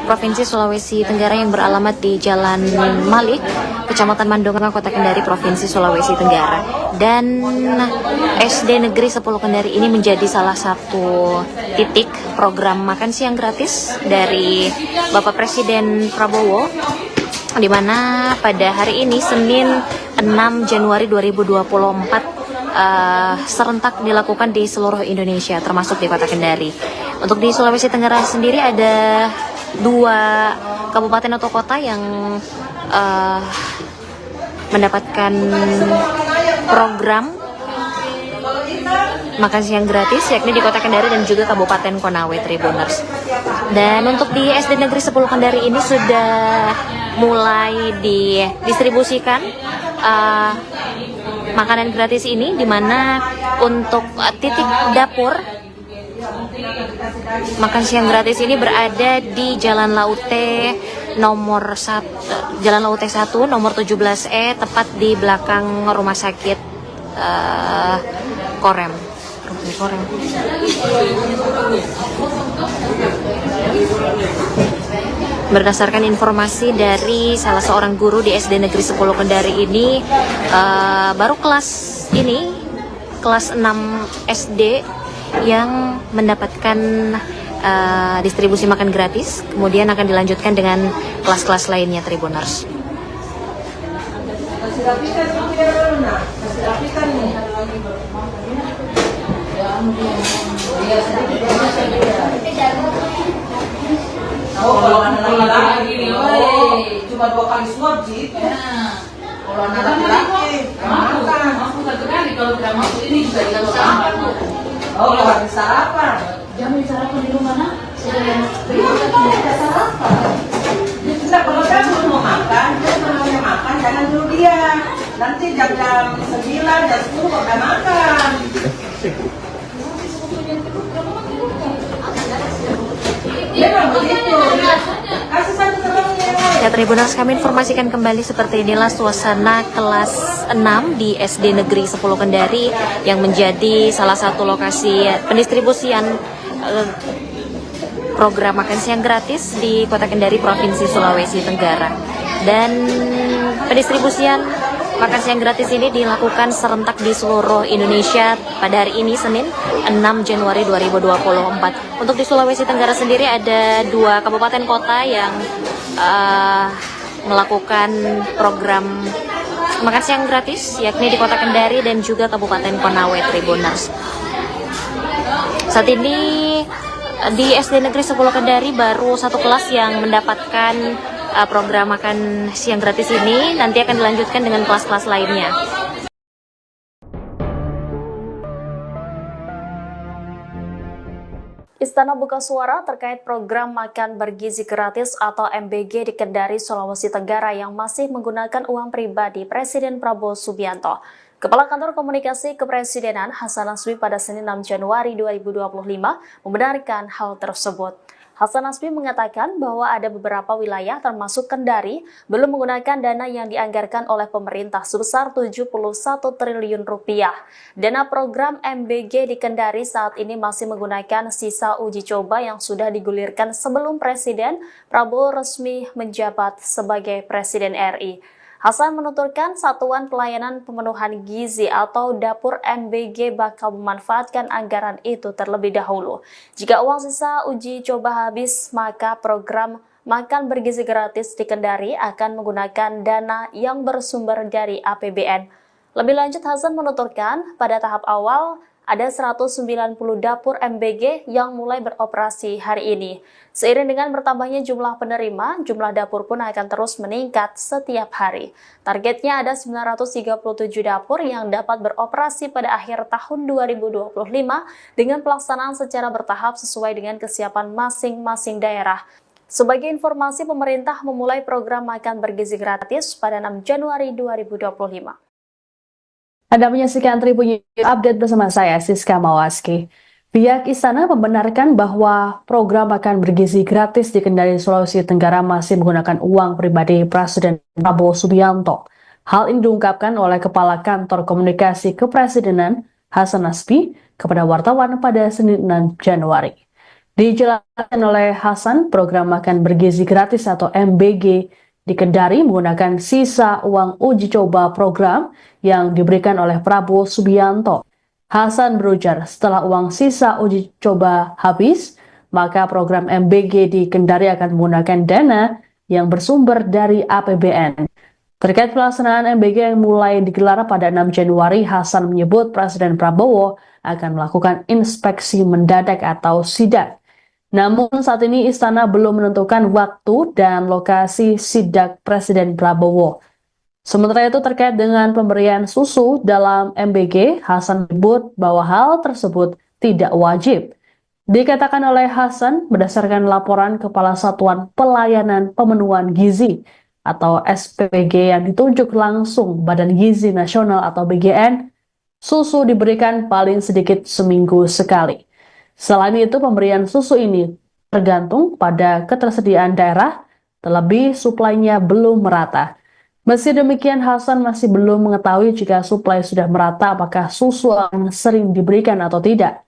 Provinsi Sulawesi Tenggara, yang beralamat di Jalan Malik, Kecamatan Mandonga, Kota Kendari, Provinsi Sulawesi Tenggara. Dan SD Negeri 10 Kendari ini menjadi salah satu titik program makan siang gratis dari Bapak Presiden Prabowo, di mana pada hari ini Senin 6 Januari 2024 serentak dilakukan di seluruh Indonesia, termasuk di Kota Kendari. Untuk di Sulawesi Tenggara sendiri ada 2 kabupaten atau kota yang mendapatkan program makan siang gratis, yakni di Kota Kendari dan juga Kabupaten Konawe, Tribuners. Dan untuk di SD Negeri 10 Kendari ini sudah mulai didistribusikan makanan gratis ini, di mana untuk titik dapur makan siang gratis ini berada di Jalan Laute nomor 1, Jalan Laute 1 nomor 17E, tepat di belakang rumah sakit Korem. Berdasarkan informasi dari salah seorang guru di SD Negeri 10 Kendari ini, baru kelas 6 SD yang mendapatkan distribusi makan gratis, kemudian akan dilanjutkan dengan kelas-kelas lainnya, Tribuners. Oh, kalau anak laki-laki nih, cuma 2 kali swab sih. Kalau anak laki-laki, mampu 1 kali. Kalau tidak mampu ini juga tidak sarapan. Oh, kalau habis sarapan. Jangan sarapan di rumah nak. Nah, kalau dia belum mau makan, dia namanya makan, jangan dulu dia. Nanti jam 9, jam 10 udah makan. Memang begitu. Kasih satu telurnya. Ya, Tribuners, kami informasikan kembali seperti inilah suasana kelas 6 di SD Negeri 10 Kendari yang menjadi salah satu lokasi pendistribusian program makan siang gratis di Kota Kendari, Provinsi Sulawesi Tenggara. Dan pendistribusian makan siang gratis ini dilakukan serentak di seluruh Indonesia pada hari ini, Senin 6 Januari 2024. Untuk di Sulawesi Tenggara sendiri ada 2 kabupaten kota yang melakukan program makan siang gratis, yakni di Kota Kendari dan juga Kabupaten Konawe, Tribuners. Saat ini di SD Negeri 10 Kendari baru 1 kelas yang mendapatkan program makan siang gratis ini, nanti akan dilanjutkan dengan kelas-kelas lainnya. Istana buka suara terkait program makan bergizi gratis atau MBG di Kendari, Sulawesi Tenggara yang masih menggunakan uang pribadi Presiden Prabowo Subianto. Kepala Kantor Komunikasi Kepresidenan Hasan Nasbi pada Senin 6 Januari 2025 membenarkan hal tersebut. Hasan Nasbi mengatakan bahwa ada beberapa wilayah termasuk Kendari belum menggunakan dana yang dianggarkan oleh pemerintah sebesar 71 triliun rupiah. Dana program MBG di Kendari saat ini masih menggunakan sisa uji coba yang sudah digulirkan sebelum Presiden Prabowo resmi menjabat sebagai Presiden RI. Hasan menuturkan Satuan Pelayanan Pemenuhan Gizi atau Dapur MBG bakal memanfaatkan anggaran itu terlebih dahulu. Jika uang sisa uji coba habis, maka program makan bergizi gratis di Kendari akan menggunakan dana yang bersumber dari APBN. Lebih lanjut, Hasan menuturkan pada tahap awal ada 190 dapur MBG yang mulai beroperasi hari ini. Seiring dengan bertambahnya jumlah penerima, jumlah dapur pun akan terus meningkat setiap hari. Targetnya ada 937 dapur yang dapat beroperasi pada akhir tahun 2025 dengan pelaksanaan secara bertahap sesuai dengan kesiapan masing-masing daerah. Sebagai informasi, pemerintah memulai program makan bergizi gratis pada 6 Januari 2025. Anda menyaksikan Tribun Update bersama saya, Siska Mawaski. Pihak Istana membenarkan bahwa program makan bergizi gratis di Kendari, Sulawesi Tenggara masih menggunakan uang pribadi Presiden Prabowo Subianto. Hal ini diungkapkan oleh Kepala Kantor Komunikasi Kepresidenan Hasan Nasbi kepada wartawan pada Senin 6 Januari. Dijelaskan oleh Hasan, program makan bergizi gratis atau MBG di Kendari menggunakan sisa uang uji coba program yang diberikan oleh Prabowo Subianto. Hasan berujar, setelah uang sisa uji coba habis, maka program MBG di Kendari akan menggunakan dana yang bersumber dari APBN. Terkait pelaksanaan MBG yang mulai digelar pada 6 Januari, Hasan menyebut Presiden Prabowo akan melakukan inspeksi mendadak atau sidak. Namun saat ini Istana belum menentukan waktu dan lokasi sidak Presiden Prabowo. Sementara itu terkait dengan pemberian susu dalam MBG, Hasan menyebut bahwa hal tersebut tidak wajib. Dikatakan oleh Hasan berdasarkan laporan Kepala Satuan Pelayanan Pemenuhan Gizi atau SPG yang ditunjuk langsung Badan Gizi Nasional atau BGN, susu diberikan paling sedikit seminggu sekali. Selain itu, pemberian susu ini tergantung pada ketersediaan daerah, terlebih suplainya belum merata. Meski demikian, Hasan masih belum mengetahui jika suplai sudah merata apakah susu akan sering diberikan atau tidak.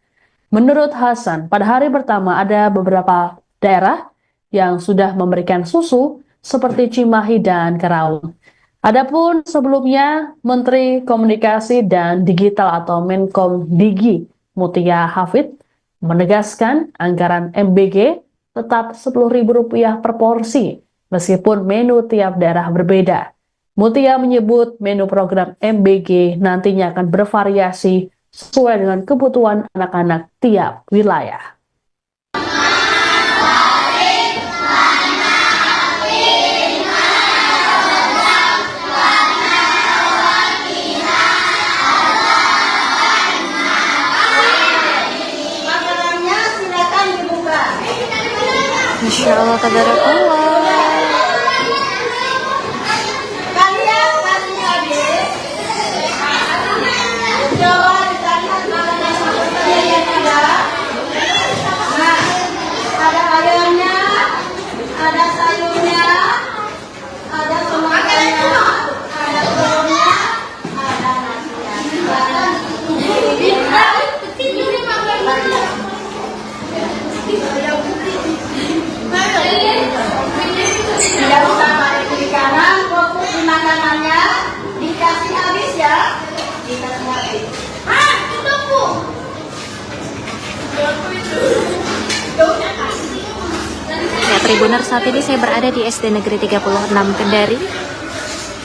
Menurut Hasan, pada hari pertama ada beberapa daerah yang sudah memberikan susu seperti Cimahi dan Karawang. Adapun sebelumnya, Menteri Komunikasi dan Digital atau Menkom Digi Mutia Hafid menegaskan anggaran MBG tetap Rp10.000 per porsi, meskipun menu tiap daerah berbeda. Mutia menyebut menu program MBG nantinya akan bervariasi sesuai dengan kebutuhan anak-anak tiap wilayah. Makanannya silakan dibuka. Masya Allah, tabarakallah. Kalian kasih habis. Coba ditanya makanan apa yang ada. Nah, ada ayamnya, ada sayurnya, ada semuanya, ada telurnya, ada nasinya. Tidak usah balik kiri kanan, fokus di makanannya, dikasih habis ya, dikasih habis. Tunggu. Ya, Tribuner, saat ini saya berada di SD Negeri 36 Kendari,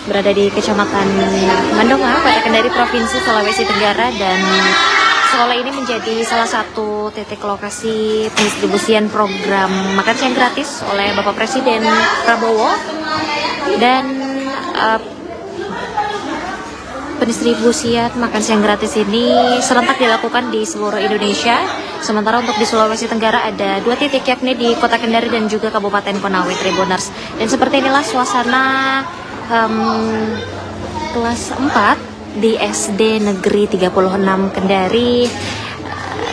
berada di Kecamatan Mandonga, Kota Kendari, Provinsi Sulawesi Tenggara, dan sekolah ini menjadi salah satu titik lokasi pendistribusian program makan siang gratis oleh Bapak Presiden Prabowo, dan pendistribusian makan siang gratis ini serentak dilakukan di seluruh Indonesia. Sementara untuk di Sulawesi Tenggara ada 2 titik, yakni di Kota Kendari dan juga Kabupaten Konawe, Tribuners. Dan seperti inilah suasana kelas 4 di SD Negeri 36 Kendari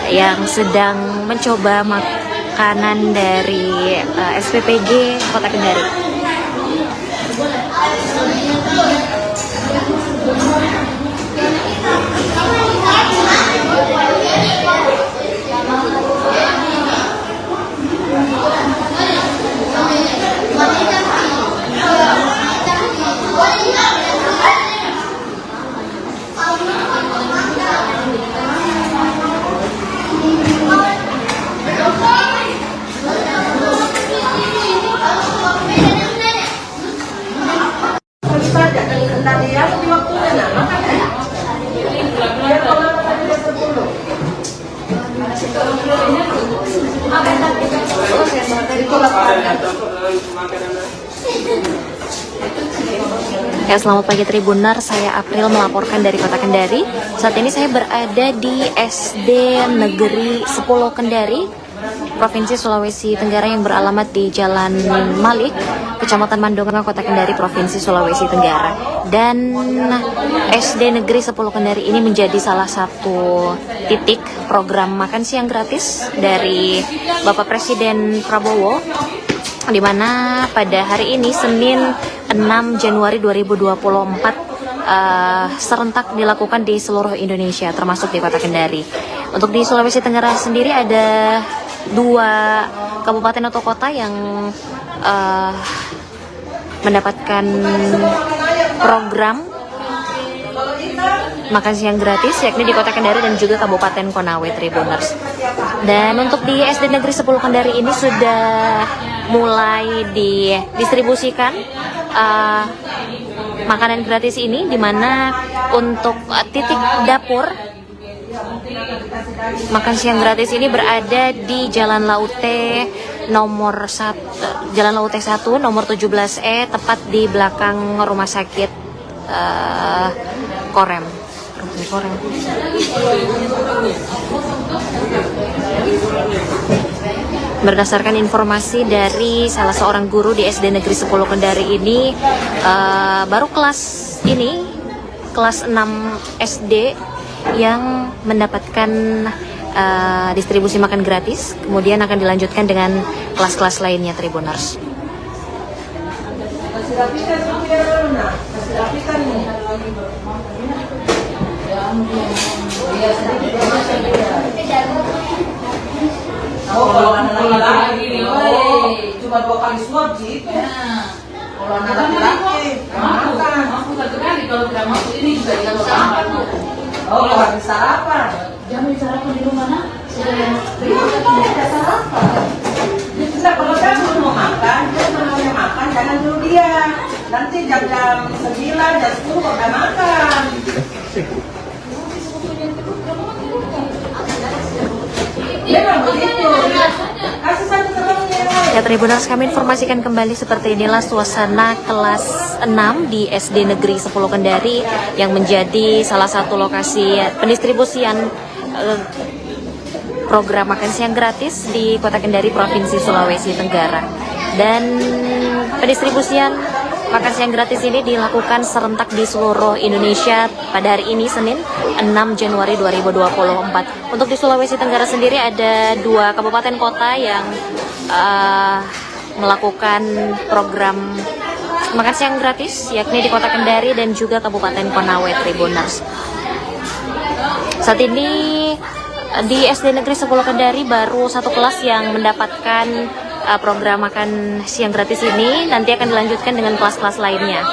yang sedang mencoba makanan dari SPPG Kota Kendari. Ya, selamat pagi Tribuner, saya April melaporkan dari Kota Kendari. Saat ini saya berada di SD Negeri 10 Kendari, Provinsi Sulawesi Tenggara, yang beralamat di Jalan Malik, Kecamatan Mandonga, Kota Kendari, Provinsi Sulawesi Tenggara. Dan SD Negeri 10 Kendari ini menjadi salah satu titik program makan siang gratis dari Bapak Presiden Prabowo, di mana pada hari ini Senin 6 Januari 2024 serentak dilakukan di seluruh Indonesia, termasuk di Kota Kendari. Untuk di Sulawesi Tenggara sendiri ada 2 kabupaten atau kota yang mendapatkan program makan siang gratis, yakni di Kota Kendari dan juga Kabupaten Konawe, Tribuners. Dan untuk di SD Negeri 10 Kendari ini sudah mulai didistribusikan makanan gratis ini, di mana untuk titik dapur makan siang gratis ini berada di Jalan Laute nomor 1, Jalan Laute 1 nomor 17E, tepat di belakang rumah sakit Korem. Berdasarkan informasi dari salah seorang guru di SD Negeri 10 Kendari ini, baru kelas 6 SD yang mendapatkan distribusi makan gratis, kemudian akan dilanjutkan dengan kelas-kelas lainnya, Tribuners. Kasih rapikan biar mana? Kasih rapikan nih. Iya, sedikit masih ya. Oh, kalau anak laki-laki nih, cuma 2 kali suap sih. Kalau anak laki-laki, mampu 1 kali. Kalau tidak mampu ini juga dikasih sarapan tuh. Oh, kalau habis sarapan. Jangan sarapan di rumah nak. Sudah sarapan. Tidak, kalau kamu mau makan, dia namanya makan, jangan dulu dia. Nanti jam 9, jam 10 udah makan. Memang begitu. Kasih satu telurnya. Ya, Tribuners, kami informasikan kembali seperti inilah suasana kelas 6 di SD Negeri 10 Kendari yang menjadi salah satu lokasi pendistribusian program makan siang gratis di Kota Kendari, Provinsi Sulawesi Tenggara. Dan pendistribusian makan siang gratis ini dilakukan serentak di seluruh Indonesia pada hari ini, Senin 6 Januari 2024. Untuk di Sulawesi Tenggara sendiri ada 2 kabupaten kota yang melakukan program makan siang gratis, yakni di Kota Kendari dan juga Kabupaten Konawe, Tribuners. Saat ini di SD Negeri 10 Kendari baru 1 kelas yang mendapatkan program makan siang gratis ini, nanti akan dilanjutkan dengan kelas-kelas lainnya.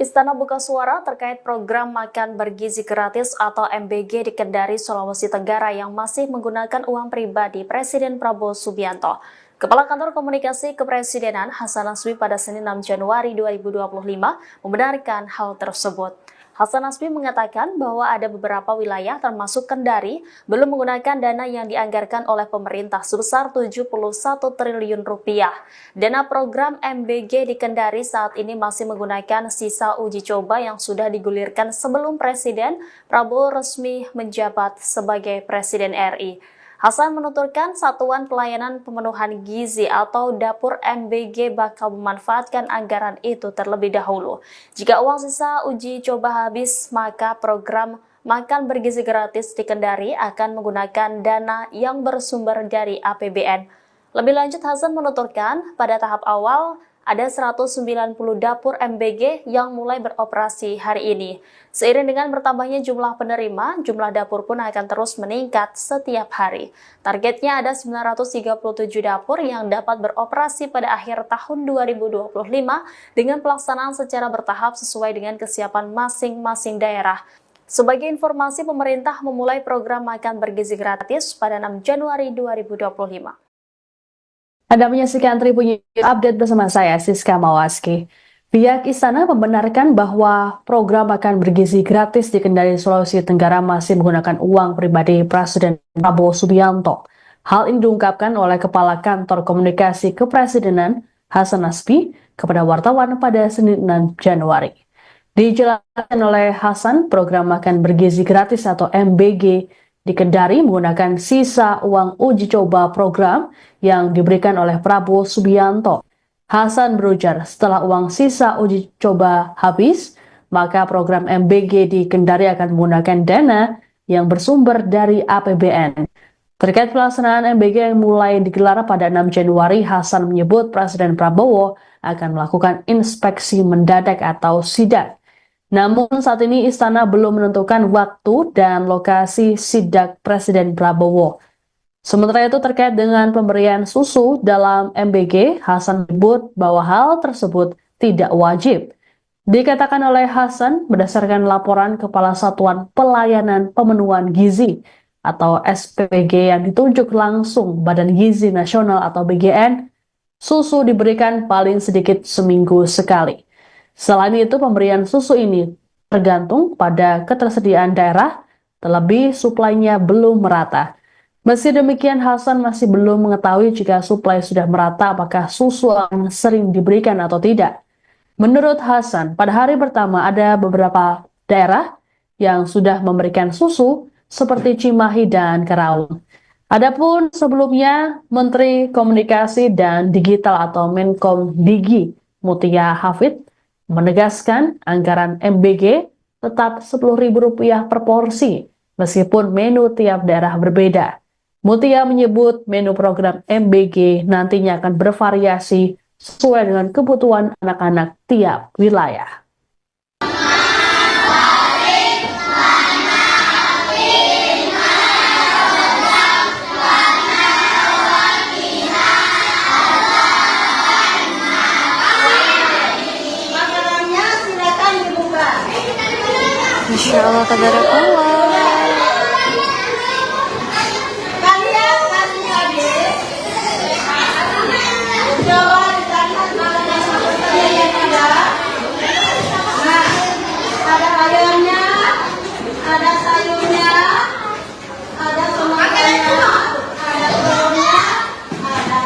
Istana buka suara terkait program makan bergizi gratis atau MBG di Kendari, Sulawesi Tenggara yang masih menggunakan uang pribadi Presiden Prabowo Subianto. Kepala Kantor Komunikasi Kepresidenan Hasan Nasbi pada Senin 6 Januari 2025 membenarkan hal tersebut. Hasan Nasbi mengatakan bahwa ada beberapa wilayah termasuk Kendari belum menggunakan dana yang dianggarkan oleh pemerintah sebesar 71 triliun rupiah. Dana program MBG di Kendari saat ini masih menggunakan sisa uji coba yang sudah digulirkan sebelum Presiden Prabowo resmi menjabat sebagai Presiden RI. Hasan menuturkan Satuan Pelayanan Pemenuhan Gizi atau Dapur MBG bakal memanfaatkan anggaran itu terlebih dahulu. Jika uang sisa uji coba habis, maka program makan bergizi gratis di Kendari akan menggunakan dana yang bersumber dari APBN. Lebih lanjut, Hasan menuturkan pada tahap awal ada 190 dapur MBG yang mulai beroperasi hari ini. Seiring dengan bertambahnya jumlah penerima, jumlah dapur pun akan terus meningkat setiap hari. Targetnya ada 937 dapur yang dapat beroperasi pada akhir tahun 2025 dengan pelaksanaan secara bertahap sesuai dengan kesiapan masing-masing daerah. Sebagai informasi, pemerintah memulai program makan bergizi gratis pada 6 Januari 2025. Anda menyaksikan Tribun Update bersama saya, Siska Mawaski. Pihak Istana membenarkan bahwa program makan bergizi gratis di Kendari, Sulawesi Tenggara masih menggunakan uang pribadi Presiden Prabowo Subianto. Hal ini diungkapkan oleh Kepala Kantor Komunikasi Kepresidenan Hasan Nasbi kepada wartawan pada Senin 6 Januari. Dijelaskan oleh Hasan, program makan bergizi gratis atau MBG di Kendari menggunakan sisa uang uji coba program yang diberikan oleh Prabowo Subianto. Hasan berujar, setelah uang sisa uji coba habis, maka program MBG di Kendari akan menggunakan dana yang bersumber dari APBN. Terkait pelaksanaan MBG yang mulai digelar pada 6 Januari, Hasan menyebut Presiden Prabowo akan melakukan inspeksi mendadak atau sidak. Namun saat ini Istana belum menentukan waktu dan lokasi sidak Presiden Prabowo. Sementara itu terkait dengan pemberian susu dalam MBG, Hasan menyebut bahwa hal tersebut tidak wajib. Dikatakan oleh Hasan berdasarkan laporan Kepala Satuan Pelayanan Pemenuhan Gizi atau SPG yang ditunjuk langsung Badan Gizi Nasional atau BGN, susu diberikan paling sedikit seminggu sekali. Selain itu, pemberian susu ini tergantung pada ketersediaan daerah, terlebih suplainya belum merata. Meski demikian, Hasan masih belum mengetahui jika suplai sudah merata apakah susu akan sering diberikan atau tidak. Menurut Hasan, pada hari pertama ada beberapa daerah yang sudah memberikan susu seperti Cimahi dan Karawang. Adapun sebelumnya, Menteri Komunikasi dan Digital atau Menkom Digi Mutia Hafid menegaskan anggaran MBG tetap Rp10.000 per porsi, meskipun menu tiap daerah berbeda. Mutia menyebut menu program MBG nantinya akan bervariasi sesuai dengan kebutuhan anak-anak tiap wilayah. Makanannya silakan dibuka. Masya Allah, tabarakallah. Kalian kasih habis. Coba dilihat makanan satu yang ada. Nah, ada ayamnya, ada sayurnya, ada semuanya, ada telurnya, ada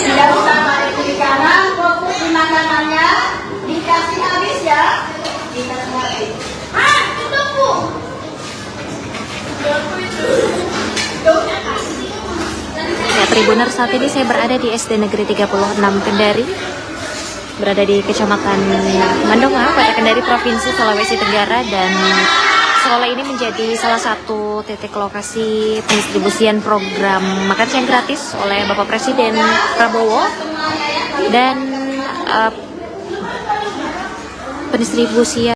tidak usah balik kiri kanan, fokus di makanannya, dikasih habis ya, dikasih habis. Tunggu. Ya, Tribuner, saat ini saya berada di SD Negeri 36 Kendari, berada di Kecamatan Mandonga, Kota Kendari, Provinsi Sulawesi Tenggara, dan sekolah ini menjadi salah satu titik lokasi pendistribusian program makan siang gratis oleh Bapak Presiden Prabowo, dan pendistribusian